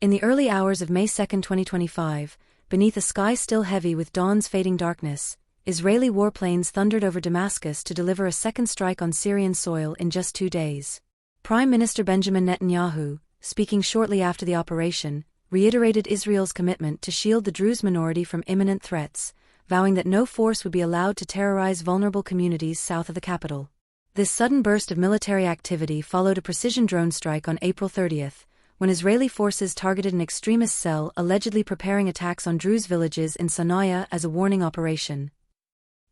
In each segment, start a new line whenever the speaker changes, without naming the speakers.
In the early hours of May 2, 2025, beneath a sky still heavy with dawn's fading darkness, Israeli warplanes thundered over Damascus to deliver a second strike on Syrian soil in just 2 days. Prime Minister Benjamin Netanyahu, speaking shortly after the operation, reiterated Israel's commitment to shield the Druze minority from imminent threats, vowing that no force would be allowed to terrorize vulnerable communities south of the capital. This sudden burst of military activity followed a precision drone strike on April 30, when Israeli forces targeted an extremist cell allegedly preparing attacks on Druze villages in Sana'a as a warning operation.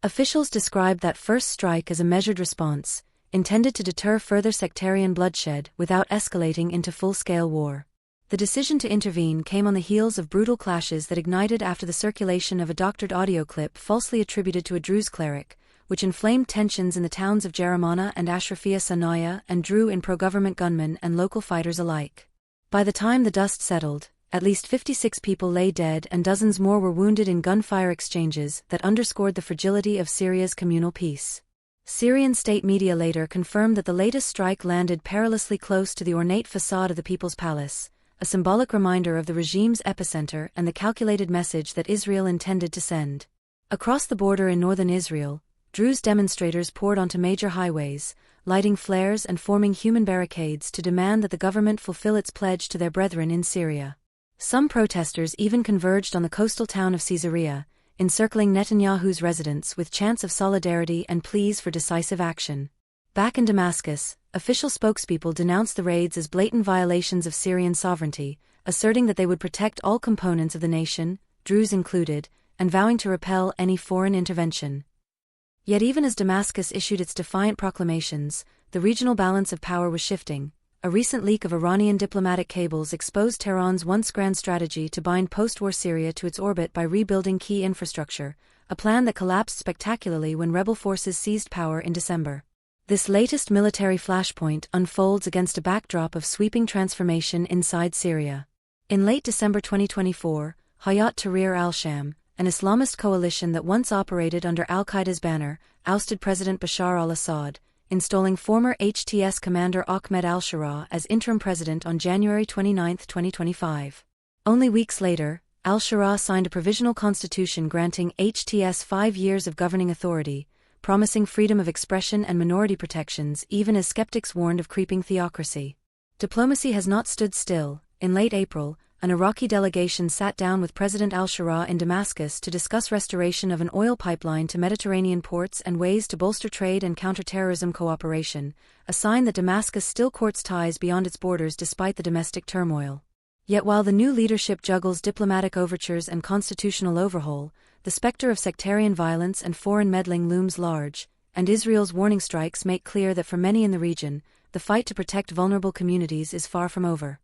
Officials described that first strike as a measured response, intended to deter further sectarian bloodshed without escalating into full-scale war. The decision to intervene came on the heels of brutal clashes that ignited after the circulation of a doctored audio clip falsely attributed to a Druze cleric, which inflamed tensions in the towns of Jeramana and Ashrafia Sana'a and drew in pro-government gunmen and local fighters alike. By the time the dust settled, at least 56 people lay dead and dozens more were wounded in gunfire exchanges that underscored the fragility of Syria's communal peace. Syrian state media later confirmed that the latest strike landed perilously close to the ornate facade of the People's Palace, a symbolic reminder of the regime's epicenter and the calculated message that Israel intended to send. Across the border in northern Israel, Druze demonstrators poured onto major highways, lighting flares and forming human barricades to demand that the government fulfill its pledge to their brethren in Syria. Some protesters even converged on the coastal town of Caesarea, encircling Netanyahu's residence with chants of solidarity and pleas for decisive action. Back in Damascus, official spokespeople denounced the raids as blatant violations of Syrian sovereignty, asserting that they would protect all components of the nation, Druze included, and vowing to repel any foreign intervention. Yet even as Damascus issued its defiant proclamations, the regional balance of power was shifting. A recent leak of Iranian diplomatic cables exposed Tehran's once grand strategy to bind post-war Syria to its orbit by rebuilding key infrastructure, a plan that collapsed spectacularly when rebel forces seized power in December. This latest military flashpoint unfolds against a backdrop of sweeping transformation inside Syria. In late December 2024, Hayat Tahrir al-Sham, an Islamist coalition that once operated under al-Qaeda's banner, ousted President Bashar al-Assad, installing former HTS commander Ahmed al-Sharaa as interim president on January 29, 2025. Only weeks later, al-Sharaa signed a provisional constitution granting HTS 5 years of governing authority, promising freedom of expression and minority protections even as skeptics warned of creeping theocracy. Diplomacy has not stood still. In late April, an Iraqi delegation sat down with President al-Sharaa in Damascus to discuss restoration of an oil pipeline to Mediterranean ports and ways to bolster trade and counter-terrorism cooperation, a sign that Damascus still courts ties beyond its borders despite the domestic turmoil. Yet while the new leadership juggles diplomatic overtures and constitutional overhaul, the specter of sectarian violence and foreign meddling looms large, and Israel's warning strikes make clear that for many in the region, the fight to protect vulnerable communities is far from over.